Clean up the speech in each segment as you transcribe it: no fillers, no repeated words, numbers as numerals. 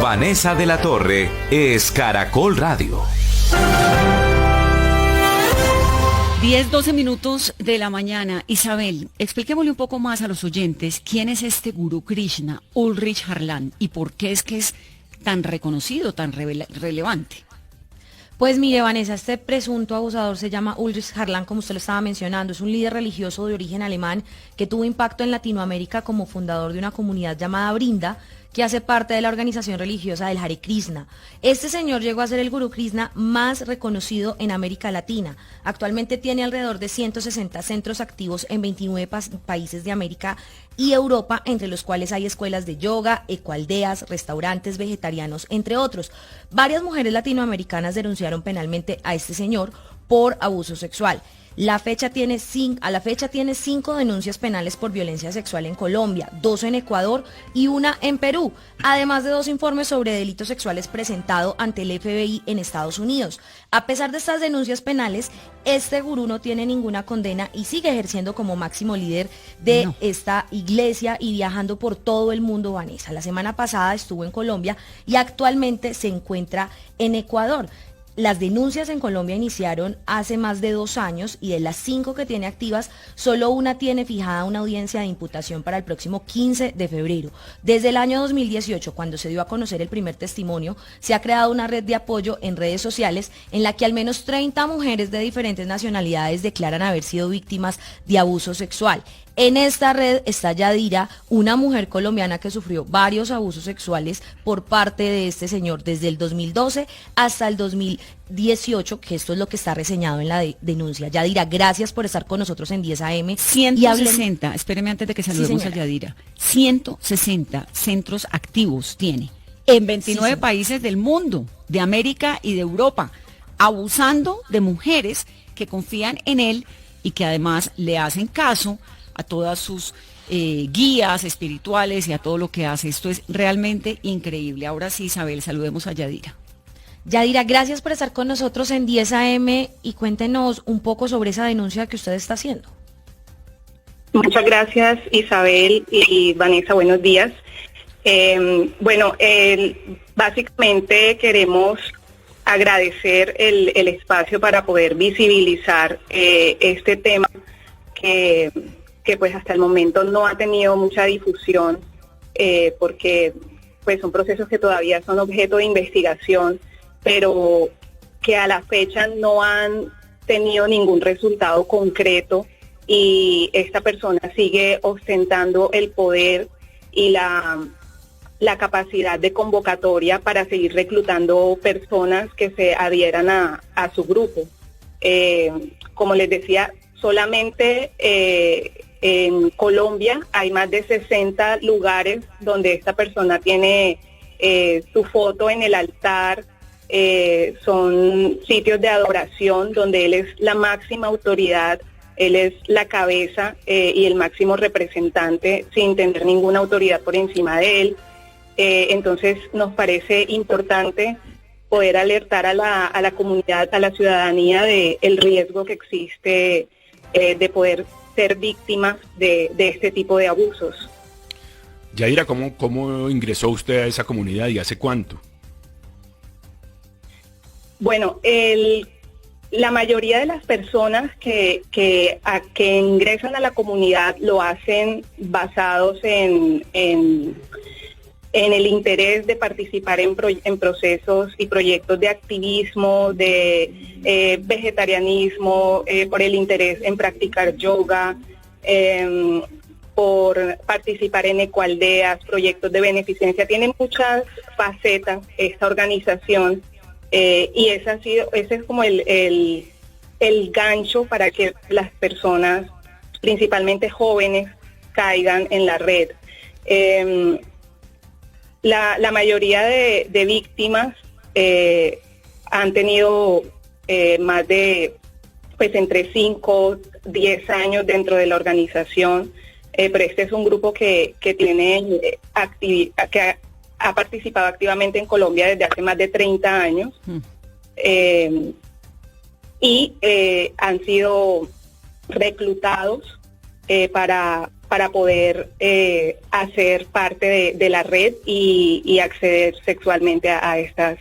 Vanessa de la Torre es Caracol Radio. 10-12 minutos de la mañana. Isabel, expliquémosle un poco más a los oyentes quién es este gurú Krishna, Ulrich Harlan, y por qué es que es tan reconocido, tan relevante. Pues mire, Vanessa, este presunto abusador se llama Ulrich Harlan, como usted lo estaba mencionando. Es un líder religioso de origen alemán que tuvo impacto en Latinoamérica como fundador de una comunidad llamada Brinda, que hace parte de la organización religiosa del Hare Krishna. Este señor llegó a ser el gurú Krishna más reconocido en América Latina. Actualmente tiene alrededor de 160 centros activos en 29 países de América y Europa, entre los cuales hay escuelas de yoga, ecoaldeas, restaurantes vegetarianos, entre otros. Varias mujeres latinoamericanas denunciaron penalmente a este señor por abuso sexual. A la fecha tiene 5 denuncias penales por violencia sexual en Colombia, 2 en Ecuador y 1 en Perú, además de 2 informes sobre delitos sexuales presentados ante el FBI en Estados Unidos. A pesar de estas denuncias penales, este gurú no tiene ninguna condena y sigue ejerciendo como máximo líder de esta iglesia y viajando por todo el mundo, Vanessa. La semana pasada estuvo en Colombia y actualmente se encuentra en Ecuador. Las denuncias en Colombia iniciaron hace más de 2 años y de las 5 que tiene activas, solo una tiene fijada una audiencia de imputación para el próximo 15 de febrero. Desde el año 2018, cuando se dio a conocer el primer testimonio, se ha creado una red de apoyo en redes sociales en la que al menos 30 mujeres de diferentes nacionalidades declaran haber sido víctimas de abuso sexual. En esta red está Yadira, una mujer colombiana que sufrió varios abusos sexuales por parte de este señor desde el 2012 hasta el 2018, que esto es lo que está reseñado en la denuncia. Yadira, gracias por estar con nosotros en 10 AM. 160, espéreme antes de que saludemos a Yadira, 160 centros activos tiene en 29 países del mundo, de América y de Europa, abusando de mujeres que confían en él y que además le hacen caso a todas sus guías espirituales y a todo lo que hace. Esto es realmente increíble. Ahora sí, Isabel, saludemos a Yadira. Yadira, gracias por estar con nosotros en 10 AM y cuéntenos un poco sobre esa denuncia que usted está haciendo. Muchas gracias, Isabel y Vanessa, buenos días. Básicamente queremos agradecer el espacio para poder visibilizar este tema que pues hasta el momento no ha tenido mucha difusión porque pues son procesos que todavía son objeto de investigación, pero que a la fecha no han tenido ningún resultado concreto y esta persona sigue ostentando el poder y la capacidad de convocatoria para seguir reclutando personas que se adhieran a su grupo. Como les decía, solamente en Colombia hay más de 60 lugares donde esta persona tiene su foto en el altar. Son sitios de adoración donde él es la máxima autoridad, él es la cabeza y el máximo representante sin tener ninguna autoridad por encima de él. Entonces nos parece importante poder alertar a la comunidad, a la ciudadanía del riesgo que existe de poder ser víctimas de este tipo de abusos. Yadira, ¿cómo ingresó usted a esa comunidad y hace cuánto? Bueno, la mayoría de las personas que ingresan a la comunidad lo hacen basados en el interés de participar en procesos y proyectos de activismo, de vegetarianismo, por el interés en practicar yoga, por participar en ecoaldeas, proyectos de beneficencia. Tiene muchas facetas esta organización y ese es como el gancho para que las personas, principalmente jóvenes, caigan en la red. La mayoría de víctimas han tenido más de, pues entre 5, 10 años dentro de la organización, pero este es un grupo que tiene que ha participado activamente en Colombia desde hace más de 30 años y han sido reclutados para para poder hacer parte de la red y acceder sexualmente a estas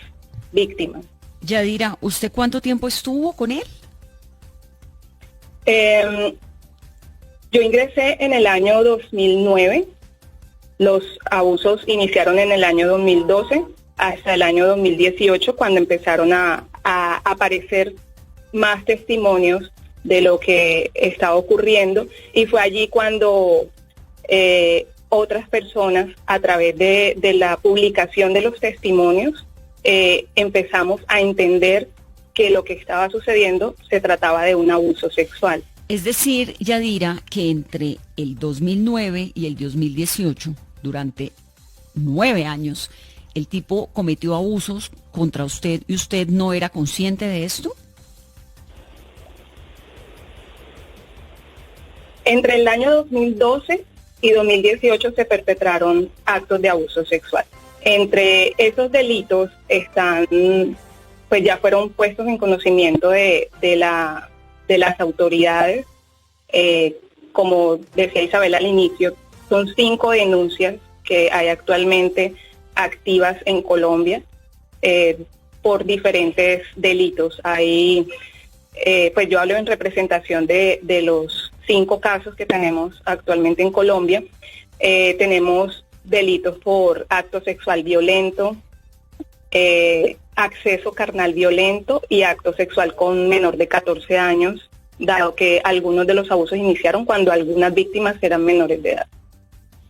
víctimas. Yadira, ¿usted cuánto tiempo estuvo con él? Yo ingresé en el año 2009, los abusos iniciaron en el año 2012 hasta el año 2018, cuando empezaron a aparecer más testimonios de lo que estaba ocurriendo, y fue allí cuando otras personas, a través de la publicación de los testimonios, empezamos a entender que lo que estaba sucediendo se trataba de un abuso sexual. Es decir, Yadira, que entre el 2009 y el 2018, durante 9 años, el tipo cometió abusos contra usted y usted no era consciente de esto. Entre el año 2012 y 2018 se perpetraron actos de abuso sexual. Entre esos delitos están, pues ya fueron puestos en conocimiento de las autoridades. Como decía Isabel al inicio, son 5 denuncias que hay actualmente activas en Colombia por diferentes delitos. Hay, pues yo hablo en representación de los 5 casos que tenemos actualmente en Colombia. Tenemos delitos por acto sexual violento, acceso carnal violento y acto sexual con menor de 14 años, dado que algunos de los abusos iniciaron cuando algunas víctimas eran menores de edad.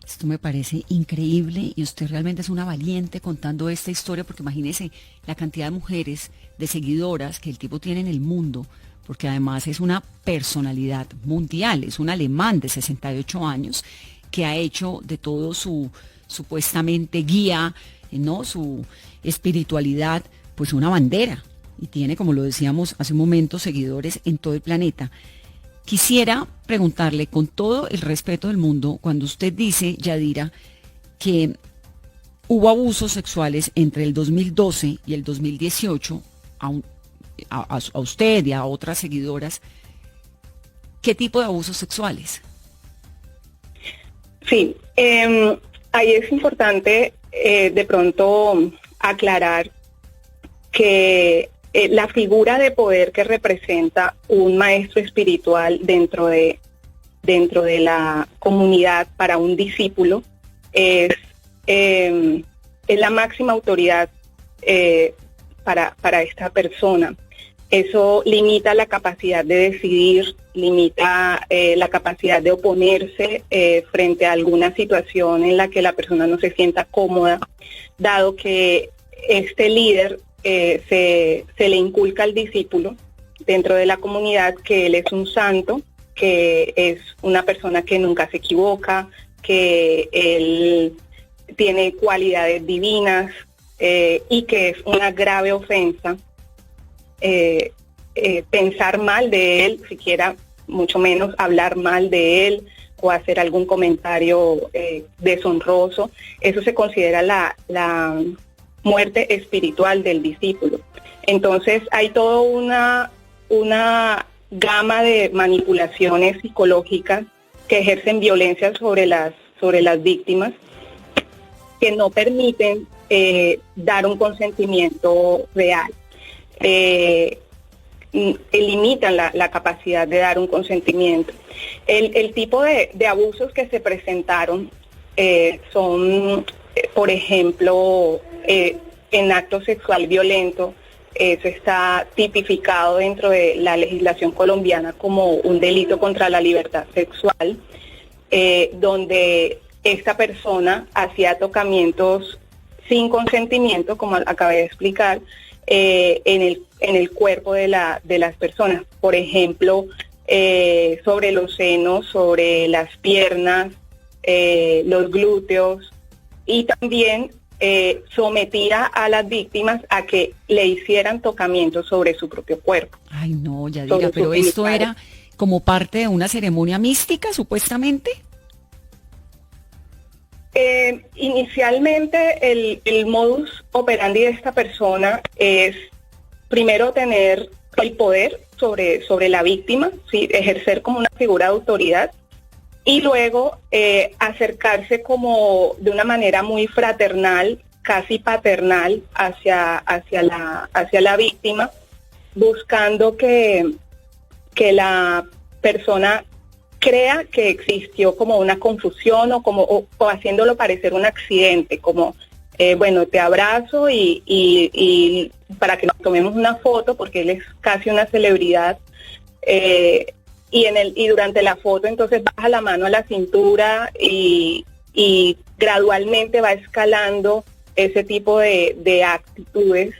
Esto me parece increíble y usted realmente es una valiente contando esta historia, porque imagínese la cantidad de mujeres, de seguidoras que el tipo tiene en el mundo, porque además es una personalidad mundial, es un alemán de 68 años que ha hecho de todo su supuestamente guía, ¿no? Su espiritualidad, pues una bandera, y tiene, como lo decíamos hace un momento, seguidores en todo el planeta. Quisiera preguntarle, con todo el respeto del mundo, cuando usted dice, Yadira, que hubo abusos sexuales entre el 2012 y el 2018 a usted y a otras seguidoras, ¿qué tipo de abusos sexuales? Sí, ahí es importante de pronto aclarar que la figura de poder que representa un maestro espiritual dentro de la comunidad para un discípulo es la máxima autoridad para esta persona. Eso limita la capacidad de decidir, limita la capacidad de oponerse frente a alguna situación en la que la persona no se sienta cómoda, dado que este líder se le inculca al discípulo dentro de la comunidad que él es un santo, que es una persona que nunca se equivoca, que él tiene cualidades divinas y que es una grave ofensa pensar mal de él, siquiera mucho menos hablar mal de él o hacer algún comentario deshonroso. Eso se considera la muerte espiritual del discípulo. Entonces hay toda una gama de manipulaciones psicológicas que ejercen violencia sobre las víctimas, que no permiten dar un consentimiento real. Limitan la capacidad de dar un consentimiento. El tipo de abusos que se presentaron son, por ejemplo, en acto sexual violento. Eso está tipificado dentro de la legislación colombiana como un delito contra la libertad sexual, donde esta persona hacía tocamientos sin consentimiento, como acabé de explicar, en el cuerpo de las personas. Por ejemplo, sobre los senos, sobre las piernas, los glúteos, y también sometía a las víctimas a que le hicieran tocamientos sobre su propio cuerpo. Ay, no, Yadira, pero esto era como parte de una ceremonia mística, supuestamente. Inicialmente el modus operandi de esta persona es primero tener el poder sobre la víctima, ¿sí? Ejercer como una figura de autoridad, y luego acercarse como de una manera muy fraternal, casi paternal hacia la víctima, buscando que la persona crea que existió como una confusión o haciéndolo parecer un accidente, como bueno, te abrazo y para que nos tomemos una foto, porque él es casi una celebridad, y durante la foto entonces baja la mano a la cintura y gradualmente va escalando ese tipo de actitudes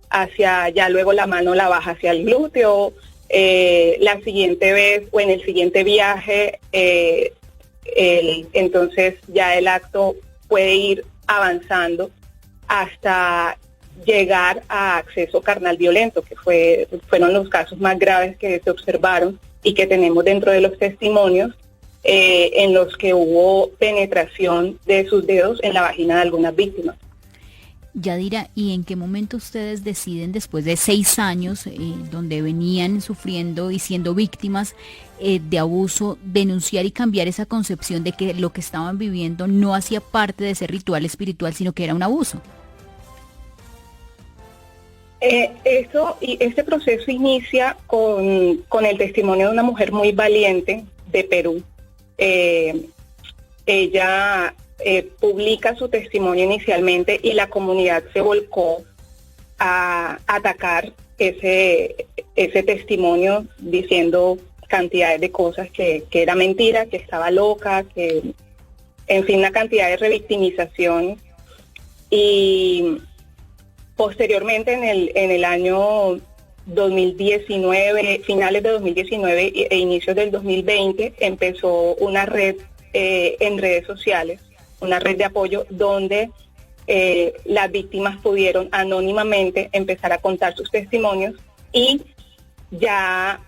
hacia, ya luego la mano la baja hacia el glúteo. La siguiente vez o en el siguiente viaje, entonces ya el acto puede ir avanzando hasta llegar a acceso carnal violento, que fueron los casos más graves que se observaron y que tenemos dentro de los testimonios, en los que hubo penetración de sus dedos en la vagina de algunas víctimas. Yadira, ¿y en qué momento ustedes deciden, después de 6 años, donde venían sufriendo y siendo víctimas de abuso, denunciar y cambiar esa concepción de que lo que estaban viviendo no hacía parte de ese ritual espiritual, sino que era un abuso? Este proceso inicia con el testimonio de una mujer muy valiente de Perú. Ella publica su testimonio inicialmente y la comunidad se volcó a atacar ese testimonio, diciendo cantidades de cosas, que era mentira, que estaba loca, que, en fin, una cantidad de revictimización. Y posteriormente, en el año 2019, finales de 2019 e inicios del 2020, empezó una red en redes sociales, una red de apoyo donde las víctimas pudieron anónimamente empezar a contar sus testimonios, y ya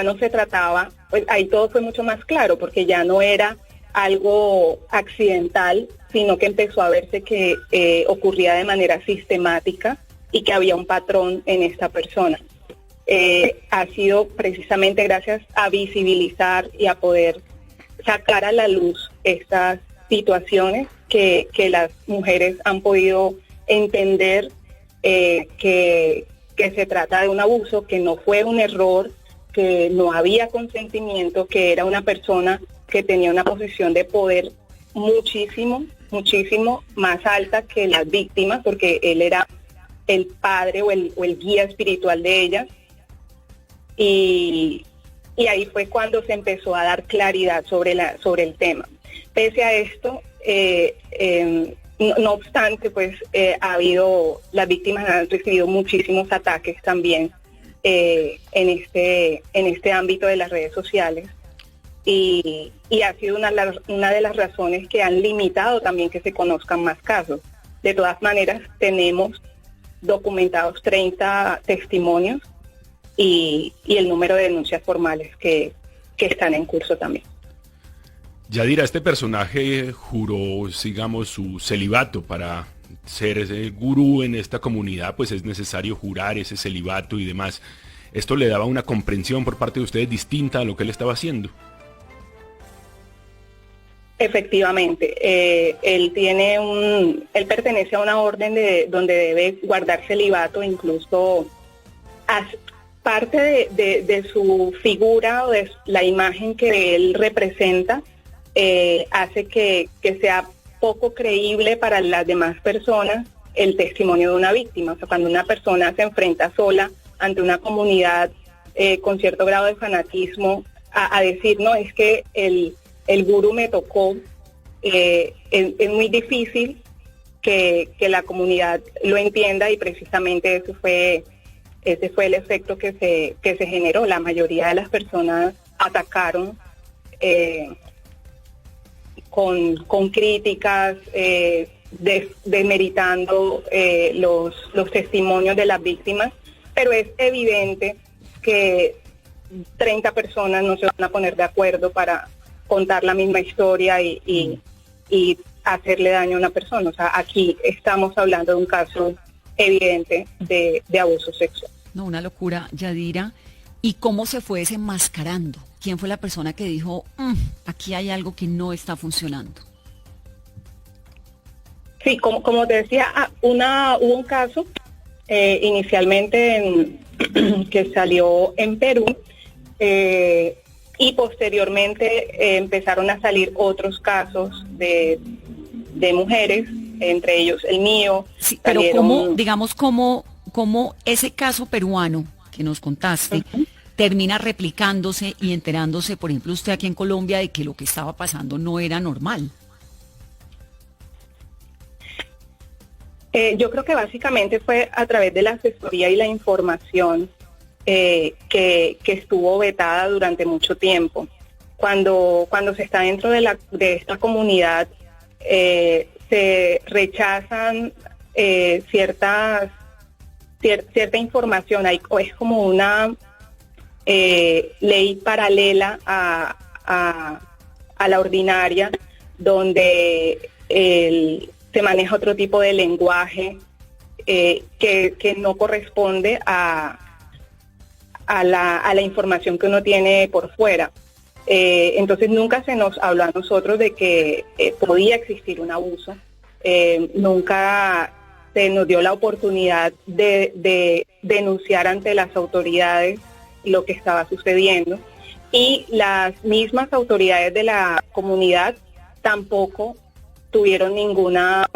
no se trataba, pues ahí todo fue mucho más claro, porque ya no era algo accidental, sino que empezó a verse que ocurría de manera sistemática y que había un patrón en esta persona. Ha sido precisamente gracias a visibilizar y a poder sacar a la luz estas situaciones que las mujeres han podido entender que se trata de un abuso, que no fue un error, que no había consentimiento, que era una persona que tenía una posición de poder muchísimo más alta que las víctimas, porque él era el padre o el guía espiritual de ellas. Y ahí fue cuando se empezó a dar claridad sobre el tema. Pese a esto, no obstante, pues las víctimas han recibido muchísimos ataques también en este ámbito de las redes sociales, y ha sido una de las razones que han limitado también que se conozcan más casos. De todas maneras, tenemos documentados 30 testimonios y el número de denuncias formales que están en curso también. Yadira, este personaje juró, digamos, su celibato. Para ser ese gurú en esta comunidad, pues es necesario jurar ese celibato y demás. ¿Esto le daba una comprensión por parte de ustedes distinta a lo que él estaba haciendo? Efectivamente, él pertenece a una orden donde debe guardar celibato, incluso parte de su figura o de la imagen que él representa, hace que sea poco creíble para las demás personas el testimonio de una víctima. O sea, cuando una persona se enfrenta sola ante una comunidad con cierto grado de fanatismo a decir, no, es que el gurú me tocó, es muy difícil que la comunidad lo entienda, y precisamente ese fue el efecto que se generó. La mayoría de las personas atacaron con críticas, demeritando los testimonios de las víctimas, pero es evidente que 30 personas no se van a poner de acuerdo para contar la misma historia y hacerle daño a una persona. O sea, aquí estamos hablando de un caso evidente de abuso sexual. No, una locura, Yadira. ¿Y cómo se fue desenmascarando? ¿Quién fue la persona que dijo, aquí hay algo que no está funcionando? Sí, como te decía, hubo un caso inicialmente que salió en Perú y posteriormente empezaron a salir otros casos de mujeres, entre ellos el mío. Sí, pero cómo ese caso peruano que nos contaste termina replicándose y enterándose, por ejemplo, usted aquí en Colombia, de que lo que estaba pasando no era normal. Yo creo que básicamente fue a través de la asesoría y la información que estuvo vetada durante mucho tiempo. Cuando se está dentro de esta comunidad, se rechazan cierta información. Es como una ley paralela a la ordinaria, donde se maneja otro tipo de lenguaje que no corresponde a la información que uno tiene por fuera. Entonces nunca se nos habló a nosotros de que podía existir un abuso. Nunca se nos dio la oportunidad de denunciar ante las autoridades lo que estaba sucediendo, y las mismas autoridades de la comunidad tampoco tuvieron no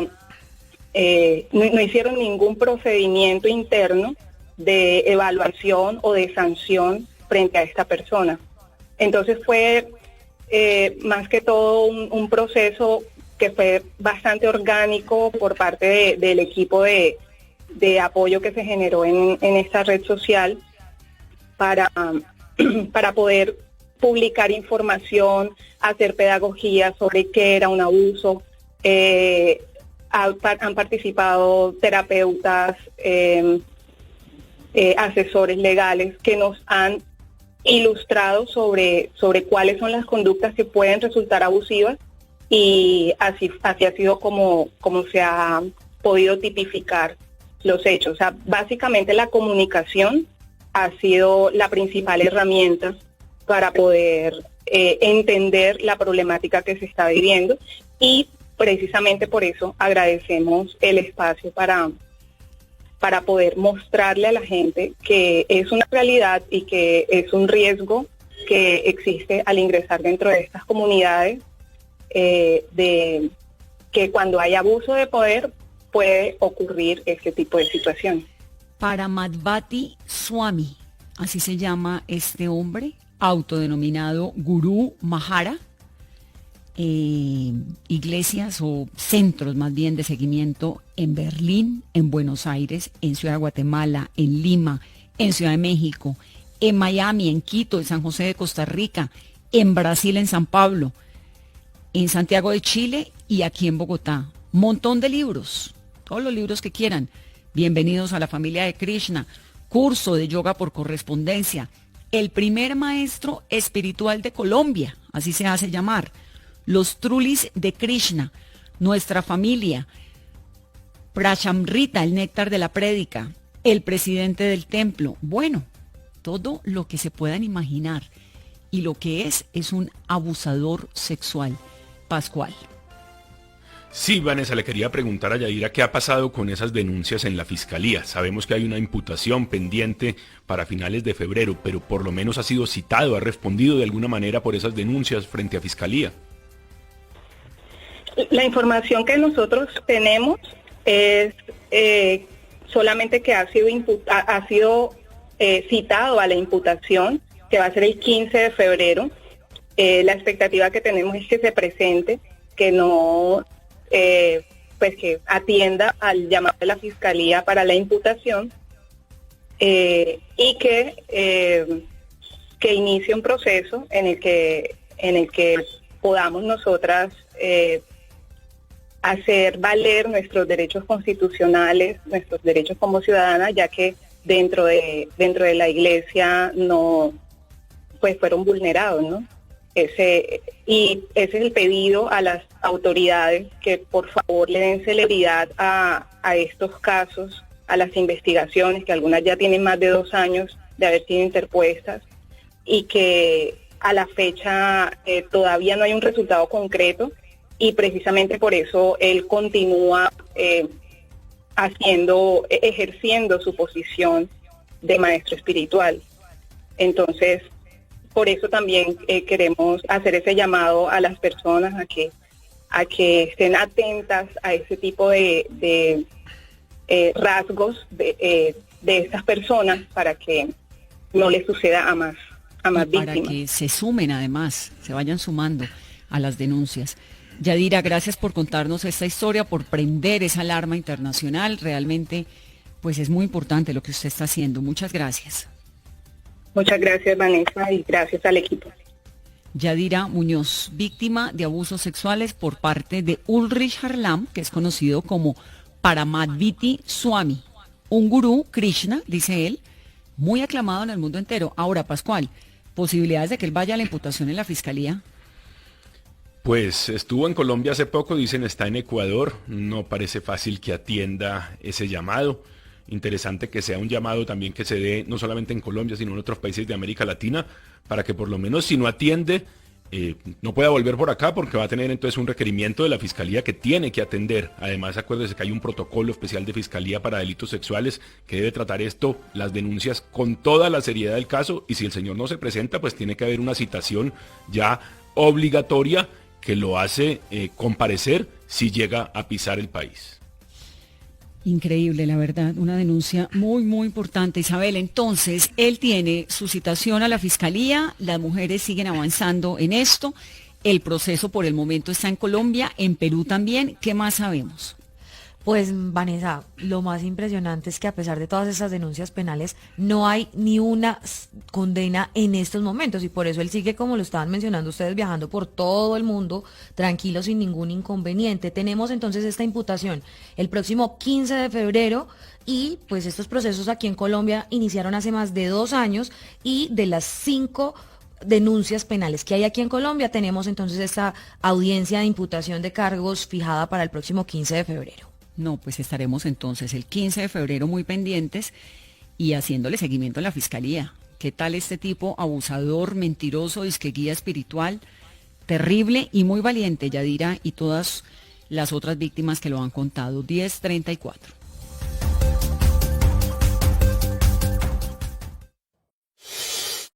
hicieron ningún procedimiento interno de evaluación o de sanción frente a esta persona. Entonces fue más que todo un proceso que fue bastante orgánico por parte del equipo de apoyo que se generó en esta red social para poder publicar información, hacer pedagogía sobre qué era un abuso. Han participado terapeutas, asesores legales que nos han ilustrado sobre cuáles son las conductas que pueden resultar abusivas, y así ha sido como se ha podido tipificar los hechos. O sea, básicamente la comunicación ha sido la principal herramienta para poder entender la problemática que se está viviendo, y precisamente por eso agradecemos el espacio para poder mostrarle a la gente que es una realidad y que es un riesgo que existe al ingresar dentro de estas comunidades, de que cuando hay abuso de poder puede ocurrir este tipo de situación. Para Madhvati Swami, así se llama este hombre, autodenominado Gurú Mahara, iglesias o centros más bien de seguimiento en Berlín, en Buenos Aires, en Ciudad de Guatemala, en Lima, en Ciudad de México, en Miami, en Quito, en San José de Costa Rica, en Brasil, en San Pablo, en Santiago de Chile y aquí en Bogotá. Montón de libros, todos los libros que quieran. Bienvenidos a la familia de Krishna, curso de yoga por correspondencia, el primer maestro espiritual de Colombia, así se hace llamar, los Trulis de Krishna, nuestra familia, Prachamrita, el néctar de la prédica, el presidente del templo. Bueno, todo lo que se puedan imaginar, y lo que es un abusador sexual. Pascual. Sí, Vanessa, le quería preguntar a Yadira qué ha pasado con esas denuncias en la Fiscalía. Sabemos que hay una imputación pendiente para finales de febrero, pero por lo menos ha sido citado, ha respondido de alguna manera por esas denuncias frente a Fiscalía. La información que nosotros tenemos es solamente que ha sido citado a la imputación, que va a ser el 15 de febrero. La expectativa que tenemos es que se presente, que no, pues que atienda al llamado de la Fiscalía para la imputación, y que inicie un proceso en el que podamos nosotras hacer valer nuestros derechos constitucionales, nuestros derechos como ciudadanas, ya que dentro de la iglesia no, pues fueron vulnerados, ¿no? Ese es el pedido a las autoridades, que por favor le den celeridad a estos casos, a las investigaciones, que algunas ya tienen más de 2 años de haber sido interpuestas y que a la fecha todavía no hay un resultado concreto, y precisamente por eso él continúa ejerciendo su posición de maestro espiritual. Entonces, por eso también queremos hacer ese llamado a las personas a que estén atentas a ese tipo de rasgos de estas personas, para que no les suceda a más para víctimas. que se sumen, además, se vayan sumando a las denuncias. Yadira, gracias por contarnos esta historia, por prender esa alarma internacional. Realmente, pues es muy importante lo que usted está haciendo. Muchas gracias. Muchas gracias, Vanessa, y gracias al equipo. Yadira Muñoz, víctima de abusos sexuales por parte de Ulrich Harlam, que es conocido como Paramadviti Swami, un gurú Krishna, dice él, muy aclamado en el mundo entero. Ahora, Pascual, ¿posibilidades de que él vaya a la imputación en la fiscalía? Pues estuvo en Colombia hace poco, dicen está en Ecuador, no parece fácil que atienda ese llamado. Interesante que sea un llamado también que se dé no solamente en Colombia, sino en otros países de América Latina, para que por lo menos si no atiende, no pueda volver por acá, porque va a tener entonces un requerimiento de la Fiscalía que tiene que atender. Además, acuérdese que hay un protocolo especial de Fiscalía para delitos sexuales que debe tratar esto, las denuncias, con toda la seriedad del caso, y si el señor no se presenta, pues tiene que haber una citación ya obligatoria que lo hace comparecer si llega a pisar el país. Increíble, la verdad, una denuncia muy, muy importante. Isabel, entonces, él tiene su citación a la fiscalía, las mujeres siguen avanzando en esto, el proceso por el momento está en Colombia, en Perú también. ¿Qué más sabemos? Pues Vanessa, lo más impresionante es que a pesar de todas esas denuncias penales, no hay ni una condena en estos momentos, y por eso él sigue, como lo estaban mencionando ustedes, viajando por todo el mundo, tranquilo, sin ningún inconveniente. Tenemos entonces esta imputación el próximo 15 de febrero, y pues estos procesos aquí en Colombia iniciaron hace más de 2 años, y de las 5 denuncias penales que hay aquí en Colombia, tenemos entonces esta audiencia de imputación de cargos fijada para el próximo 15 de febrero. No, pues estaremos entonces el 15 de febrero muy pendientes y haciéndole seguimiento a la fiscalía. ¿Qué tal este tipo abusador, mentiroso, disque guía espiritual? Terrible y muy valiente, Yadira, y todas las otras víctimas que lo han contado. 10:34.